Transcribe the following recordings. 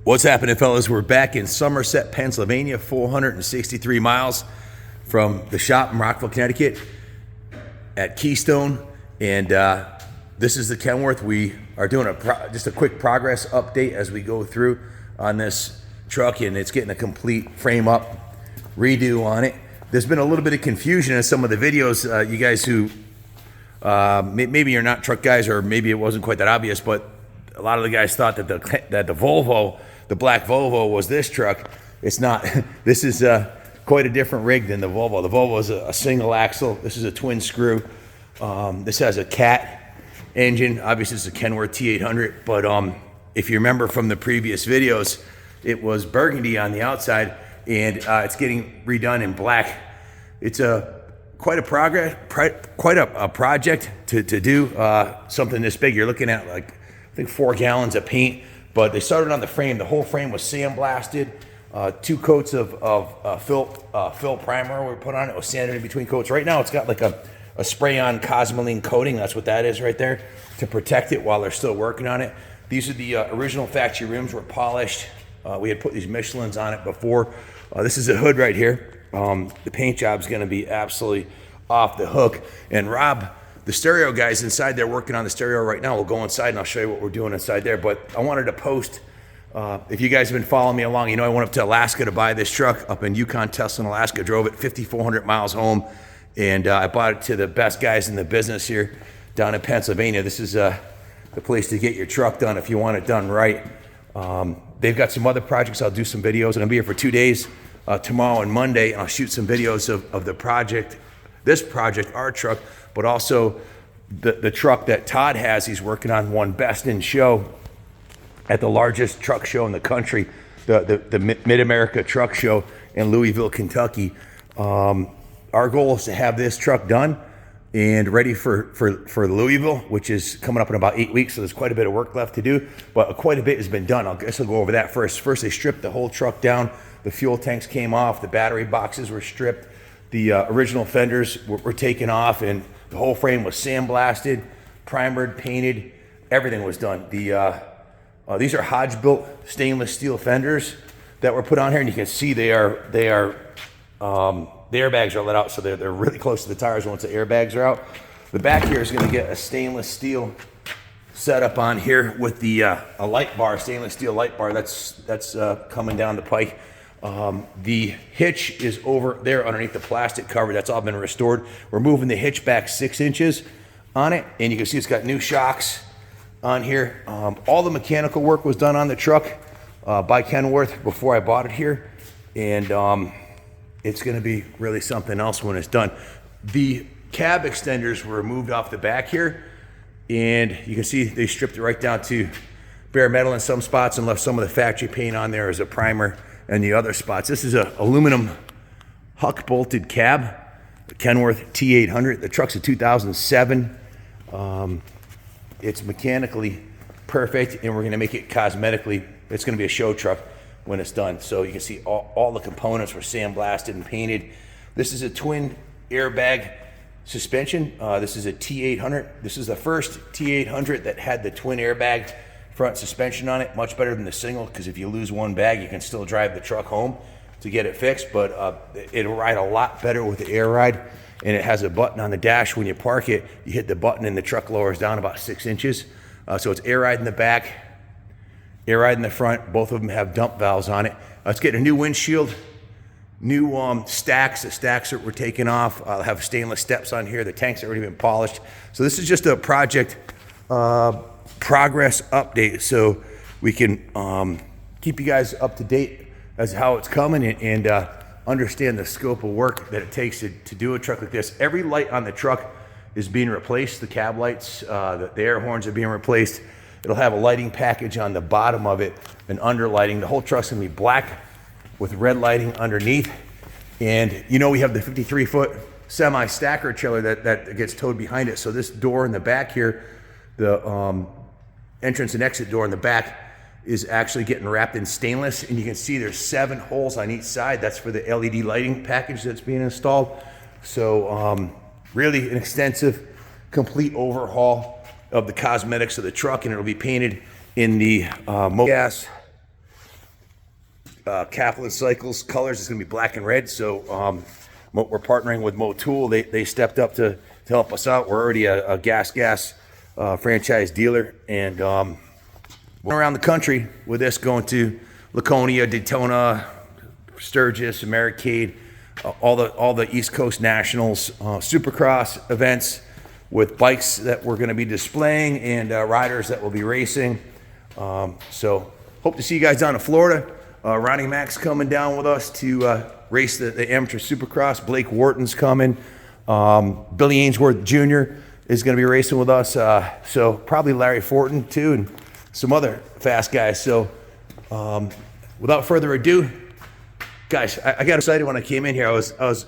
What's happening, fellas? We're back in Somerset, Pennsylvania, 463 miles from the shop in Rockville, Connecticut at Keystone. And this is the Kenworth. We are doing just a quick progress update as we go through on this truck, and it's getting a complete frame up redo on it. There's been a little bit of confusion in some of the videos. You guys who maybe you're not truck guys, or maybe it wasn't quite that obvious, but a lot of the guys thought that the Volvo, the black Volvo, was this truck. It's not. This is quite a different rig than the Volvo. The Volvo is a single axle. This is a twin screw. This has a Cat engine. Obviously, it's a Kenworth T800. But if you remember from the previous videos, it was burgundy on the outside, and it's getting redone in black. It's quite a project to do something this big. You're looking at, like, I think 4 gallons of paint, but they started on the frame. The whole frame was sandblasted. 2 coats of fill primer were put on it. It was sanded in between coats. Right now it's got like a spray-on Cosmoline coating. That's what that is right there, to protect it while they're still working on it. These are the original factory rims, were polished. We had put these Michelins on it before. This is a hood right here. The paint job's gonna be absolutely off the hook. And Rob, the stereo guy's inside there working on the stereo right now. We'll go inside and I'll show you what we're doing inside there. But I wanted to post, if you guys have been following me along, you know I went up to Alaska to buy this truck up in Yukon, Tustin, Alaska. Drove it 5,400 miles home, and I bought it to the best guys in the business here down in Pennsylvania. This is the place to get your truck done if you want it done right. They've got some other projects. I'll do some videos, and I'll be here for 2 days, tomorrow and Monday, and I'll shoot some videos of the project, this project, our truck, but also the truck that Todd has. He's working on, won Best in Show at the largest truck show in the country, the Mid-America Truck Show in Louisville, Kentucky. Our goal is to have this truck done and ready for Louisville, which is coming up in about 8 weeks, so there's quite a bit of work left to do, but quite a bit has been done. I guess I'll go over that first. First, they stripped the whole truck down. The fuel tanks came off, the battery boxes were stripped, the original fenders were taken off, and the whole frame was sandblasted, primered, painted, everything was done. These are Hodge-built stainless steel fenders that were put on here, and you can see the airbags are let out, so they're really close to the tires once the airbags are out. The back here is going to get a stainless steel setup on here with the a light bar, stainless steel light bar that's coming down the pike. The hitch is over there underneath the plastic cover. That's all been restored. We're moving the hitch back 6 inches on it, and you can see it's got new shocks on here. All the mechanical work was done on the truck by Kenworth before I bought it here, and it's going to be really something else when it's done. The cab extenders were removed off the back here, and you can see they stripped it right down to bare metal in some spots and left some of the factory paint on there as a primer and the other spots. This is a aluminum huck bolted cab, the Kenworth T800. The truck's a 2007. It's mechanically perfect, and we're gonna make it cosmetically. It's gonna be a show truck when it's done. So you can see all the components were sandblasted and painted. This is a twin airbag suspension. This is a T800. This is the first T800 that had the twin airbag front suspension on it. Much better than the single, because if you lose one bag, you can still drive the truck home to get it fixed, but it'll ride a lot better with the air ride, and it has a button on the dash. When you park it, you hit the button and the truck lowers down about 6 inches. So it's air ride in the back, air ride in the front. Both of them have dump valves on it. Let's get a new windshield, new stacks. The stacks were taken off. I'll have stainless steps on here. The tanks have already been polished. So this is just a project progress update, so we can keep you guys up to date as how it's coming, and understand the scope of work that it takes to do a truck like this. Every light on the truck is being replaced. The cab lights, the air horns are being replaced. It'll have a lighting package on the bottom of it, and under lighting. The whole truck's gonna be black with red lighting underneath. And you know we have the 53-foot semi-stacker trailer that gets towed behind it. So this door in the back here, the entrance and exit door in the back, is actually getting wrapped in stainless, and you can see there's 7 holes on each side. That's for the LED lighting package that's being installed. So really an extensive, complete overhaul of the cosmetics of the truck, and it'll be painted in the Gasgas Kaplan Cycles colors. It's going to be black and red. So we're partnering with Motul. They stepped up to help us out. We're already a Gasgas franchise dealer, and we're around the country with this, going to Laconia, Daytona, Sturgis, Americade, all the East Coast Nationals, Supercross events with bikes that we're going to be displaying and riders that will be racing. So hope to see you guys down in Florida. Ronnie Mac's coming down with us to race the amateur Supercross. Blake Wharton's coming. Billy Ainsworth Jr. is going to be racing with us. So probably Larry Fortin too, and some other fast guys. So without further ado, guys, I got excited when I came in here. I was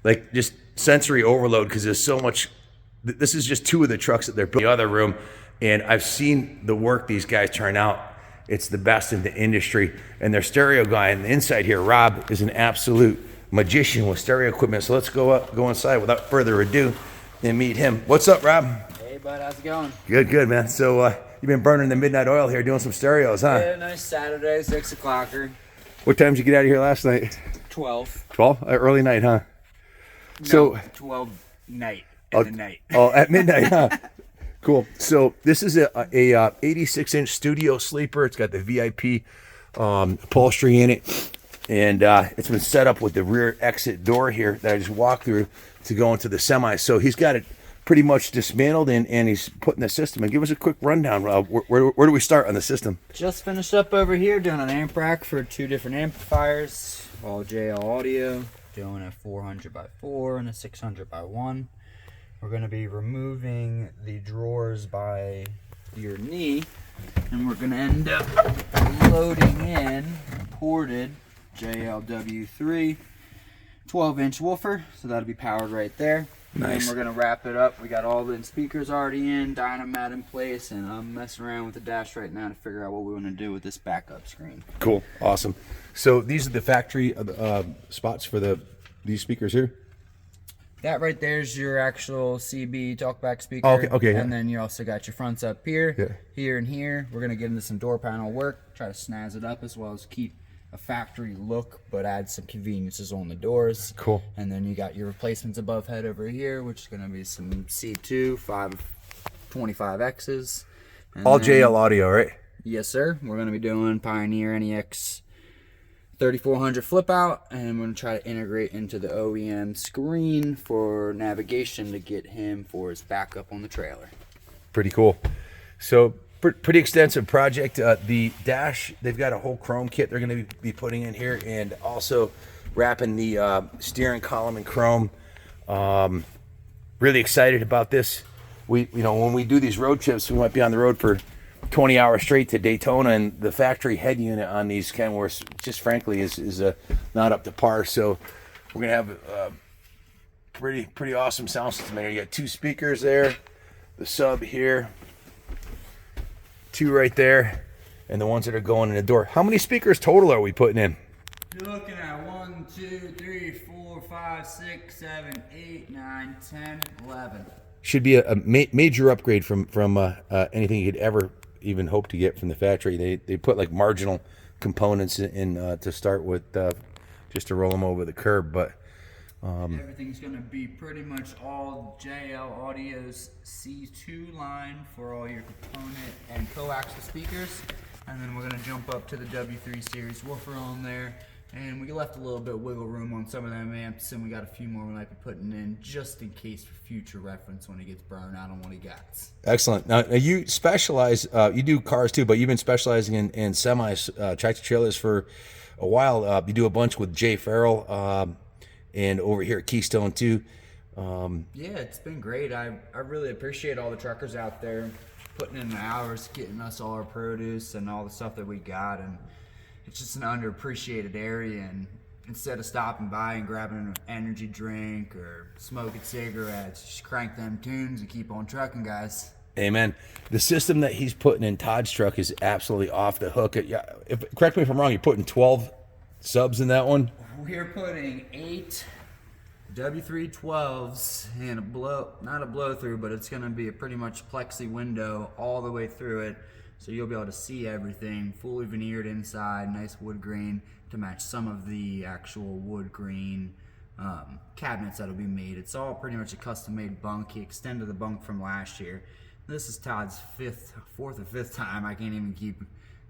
like just sensory overload because there's so much. This is just two of the trucks that they're building in the other room, and I've seen the work these guys turn out. It's the best in the industry. And their stereo guy on the inside here, Rob, is an absolute magician with stereo equipment. So let's go inside without further ado and meet him. What's up, Rob? Hey, bud. How's it going? Good, man. So you've been burning the midnight oil here, doing some stereos, huh? Yeah, nice Saturday, 6 o'clocker. What time did you get out of here last night? 12. 12? Early night, huh? No, So 12 night. At the night. Oh, at midnight, huh? Cool. So this is a 86-inch studio sleeper. It's got the VIP upholstery in it, and it's been set up with the rear exit door here that I just walked through to go into the semi. So he's got it pretty much dismantled, and he's putting the system in. Give us a quick rundown. Where do we start on the system? Just finished up over here doing an amp rack for 2 different amplifiers, all JL audio, doing a 400x4 and a 600x1. We're going to be removing the drawers by your knee, and we're going to end up loading in a ported JLW3 12-inch woofer, so that'll be powered right there. Nice. And we're going to wrap it up. We got all the speakers already in, dynamat in place, and I'm messing around with the dash right now to figure out what we want to do with this backup screen. Cool. Awesome. So these are the factory spots for these speakers here? That right there is your actual CB talkback speaker. Okay. And then you also got your fronts up here, Yeah. here, and here. We're going to get into some door panel work, try to snazz it up as well as keep a factory look, but add some conveniences on the doors. Cool. And then you got your replacements above head over here, which is going to be some C2 525Xs. And All then- JL audio, right? Yes, sir. We're going to be doing Pioneer NEX 3400 flip out, and I'm going to try to integrate into the OEM screen for navigation to get him for his backup on the trailer. Pretty cool. So pretty extensive project. The dash, they've got a whole chrome kit they're going to be putting in here, and also wrapping the steering column in chrome. Really excited about this. When we do these road trips, we might be on the road for 20 hours straight to Daytona, and the factory head unit on these Kenworths just frankly is not up to par. So we're gonna have a pretty awesome sound system there. You got 2 speakers there, the sub here, 2 right there, and the ones that are going in the door. How many speakers total are we putting in? You're looking at 1, 2, 3, 4, 5, 6, 7, 8, 9, 10, 11. Should be a major upgrade from anything you could ever even hope to get from the factory. They put like marginal components in to start with, just to roll them over the curb, but everything's going to be pretty much all JL Audio's C2 line for all your component and coaxial speakers, and then we're going to jump up to the W3 series woofer on there, and we left a little bit of wiggle room on some of them amps, and we got a few more we might be putting in just in case for future reference when he gets burned out on what he got. Excellent. Now you specialize, you do cars too, but you've been specializing in semis, tractor trailers for a while. You do a bunch with Jay Farrell, and over here at Keystone too. Yeah, it's been great. I really appreciate all the truckers out there putting in the hours, getting us all our produce and all the stuff that we got, and it's just an underappreciated area, and instead of stopping by and grabbing an energy drink or smoking cigarettes, just crank them tunes and keep on trucking, guys. Amen. The system that he's putting in Todd's truck is absolutely off the hook. Correct me if I'm wrong, you're putting 12 subs in that one? We're putting 8 W312s and not a blow through, but it's going to be a pretty much plexi window all the way through it. So you'll be able to see everything, fully veneered inside, nice wood grain to match some of the actual wood grain cabinets that'll be made. It's all pretty much a custom made bunk. He extended the bunk from last year. This is Todd's fourth or fifth time. I can't even keep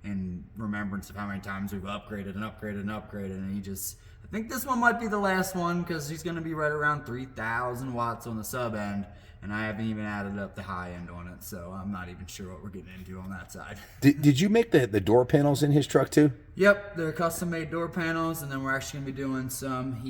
in remembrance of how many times we've upgraded and upgraded and upgraded, and I think this one might be the last one, because he's going to be right around 3,000 watts on the sub end, and I haven't even added up the high end on it, so I'm not even sure what we're getting into on that side. Did you make the door panels in his truck too? Yep, they're custom made door panels, and then we're actually going to be doing some.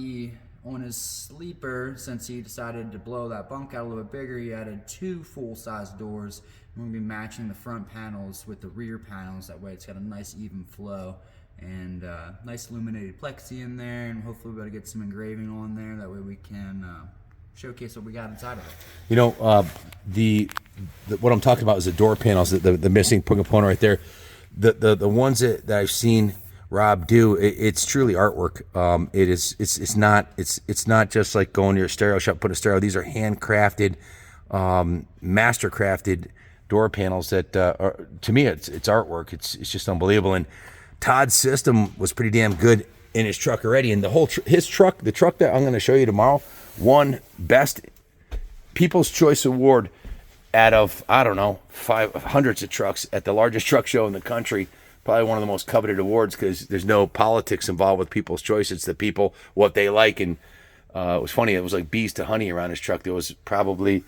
On his sleeper, since he decided to blow that bunk out a little bit bigger, he added 2 full-size doors. We're going to be matching the front panels with the rear panels. That way it's got a nice even flow, and nice illuminated plexi in there, and hopefully we'll be able to get some engraving on there. That way we can showcase what we got inside of it. You know, what I'm talking about is the door panels, the missing component right there. The ones that I've seen Rob do, it's truly artwork. It's not just like going to your stereo shop, put a stereo. These are handcrafted, mastercrafted door panels that are, to me, it's artwork. It's just unbelievable. And Todd's system was pretty damn good in his truck already. And his truck, the truck that I'm going to show you tomorrow, won Best People's Choice Award out of, I don't know, hundreds of trucks at the largest truck show in the country. Probably one of the most coveted awards, because there's no politics involved with People's Choice. It's the people, what they like. And it was funny. It was like bees to honey around his truck. There was probably,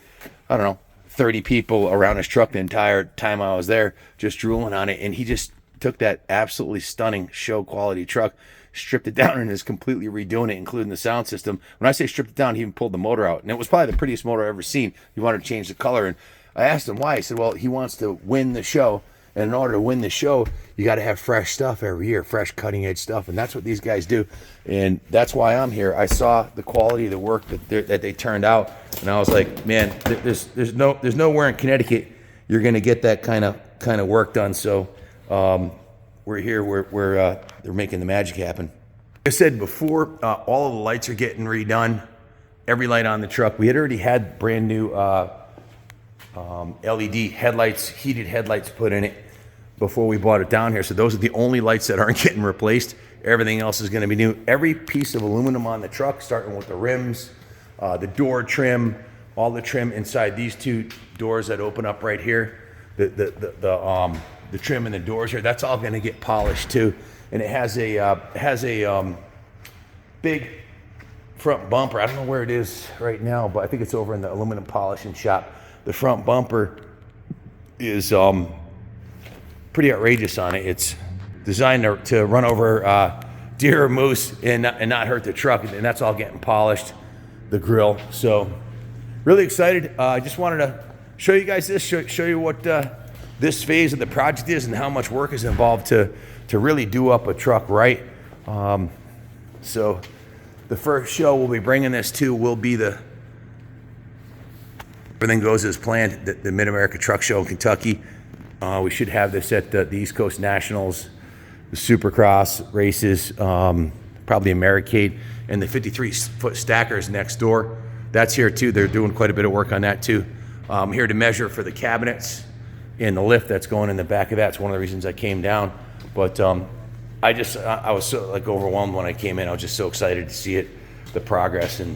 I don't know, 30 people around his truck the entire time I was there, just drooling on it. And he just took that absolutely stunning show quality truck, stripped it down, and is completely redoing it, including the sound system. When I say stripped it down, he even pulled the motor out. And it was probably the prettiest motor I've ever seen. He wanted to change the color. And I asked him why. He said, well, he wants to win the show. And in order to win the show, you got to have fresh stuff every year, fresh cutting edge stuff. And that's what these guys do. And that's why I'm here. I saw the quality of the work that they turned out. And I was like, man, there's nowhere in Connecticut you're going to get that kind of work done. So we're here. They're making the magic happen. Like I said before, all of the lights are getting redone. Every light on the truck. We had already had brand new LED headlights, heated headlights put in it before we brought it down here. So those are the only lights that aren't getting replaced. Everything else is going to be new. Every piece of aluminum on the truck, starting with the rims, the door trim, all the trim inside these 2 doors that open up right here, the trim in the doors here, that's all going to get polished too. And it has a big front bumper. I don't know where it is right now, but I think it's over in the aluminum polishing shop. The front bumper is pretty outrageous on it. It's designed to run over deer or moose and not hurt the truck, and that's all getting polished, the grill. So really excited. I just wanted to show you guys this, show you what this phase of the project is and how much work is involved to really do up a truck right. So the first show we'll be bringing this to will be everything goes as planned, the Mid-America Truck Show in Kentucky. We should have this at the East Coast Nationals, the Supercross races, probably Americade, and the 53-foot stackers next door. That's here too. They're doing quite a bit of work on that too. I'm here to measure for the cabinets and the lift that's going in the back of that. It's one of the reasons I came down. But I was so overwhelmed when I came in. I was just so excited to see it, the progress, and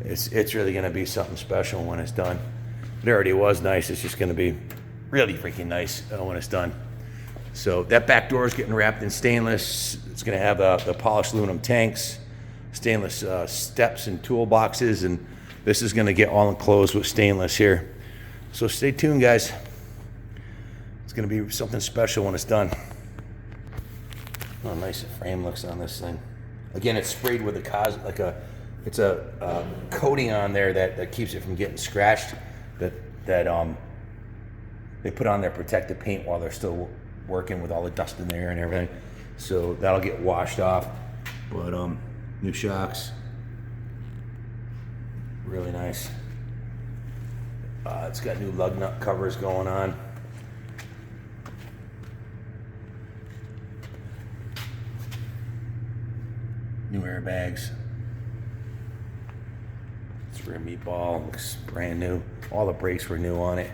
it's really going to be something special when it's done. It already was nice. It's just going to be really freaking nice when it's done. So that back door is getting wrapped in stainless. It's going to have the polished aluminum tanks, stainless steps and toolboxes, and this is going to get all enclosed with stainless here. So stay tuned, guys. It's going to be something special when it's done. Oh, nice the frame looks on this thing. Again, it's sprayed with it's a coating on there that keeps it from getting scratched. That they put on their protective paint while they're still working with all the dust in there and everything. So that'll get washed off. But new shocks, really nice. It's got new lug nut covers going on. New airbags. It's rear meatball, looks brand new. All the brakes were new on it.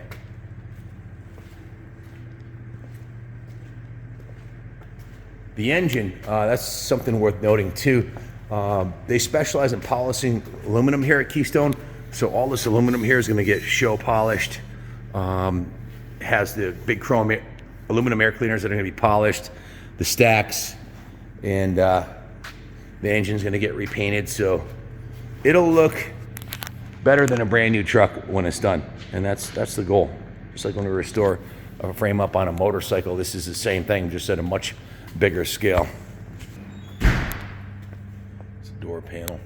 The engine, that's something worth noting too. They specialize in polishing aluminum here at Keystone. So all this aluminum here is going to get show polished. Has the big chrome aluminum air cleaners that are going to be polished, the stacks, and the engine's going to get repainted. So it'll look better than a brand new truck when it's done. And that's the goal. Just like when we restore a frame up on a motorcycle, this is the same thing, just at a much bigger scale. It's a door panel.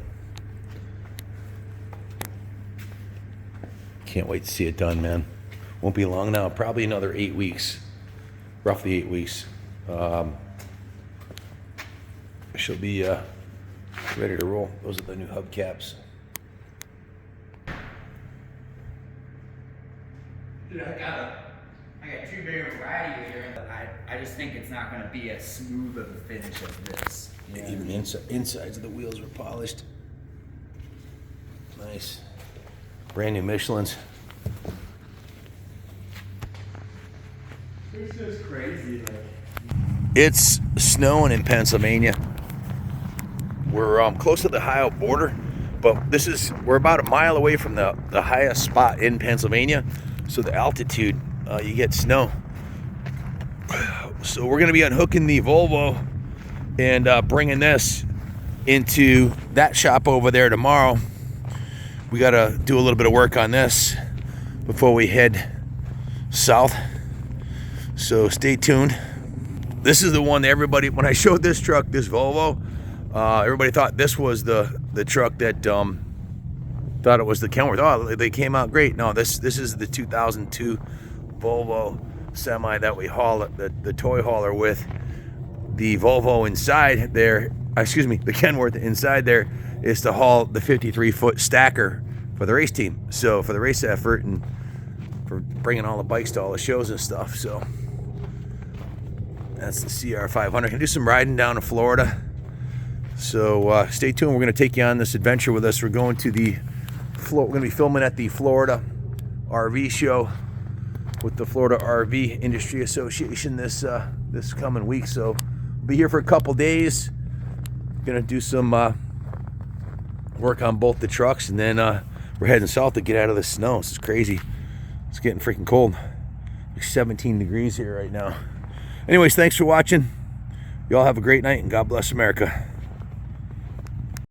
Can't wait to see it done, man. Won't be long now, probably another 8 weeks, roughly 8 weeks. She'll be ready to roll. Those are the new hubcaps. Dude, I got too big of a variety here. I just think it's not going to be as smooth of a finish as this. Yeah. Even the insides of the wheels were polished. Nice. Brand new Michelins. It's just crazy. It's snowing in Pennsylvania. We're close to the Ohio border, but we're about a mile away from the highest spot in Pennsylvania. So the altitude, you get snow. So we're going to be unhooking the Volvo and bringing this into that shop over there tomorrow. We got to do a little bit of work on this before we head south. So stay tuned. This is the one that everybody, when I showed this truck, this Volvo, everybody thought this was the truck that thought it was the Kenworth. Oh, they came out great. No, this is the 2002 Volvo semi that we haul the toy hauler with. The Volvo inside there, excuse me, the Kenworth inside there is to haul the 53-foot stacker for the race team. So for the race effort and for bringing all the bikes to all the shows and stuff. So that's the CR500. Gonna do some riding down to Florida. So stay tuned. We're gonna take you on this adventure with us. We're going to we're gonna be filming at the Florida RV show with the Florida RV Industry Association this coming week. So we'll be here for a couple days. Gonna do some work on both the trucks, and then we're heading south to get out of the snow. This is crazy. It's getting freaking cold. Like 17 degrees here right now. Anyways, thanks for watching. Y'all have a great night, and God bless America.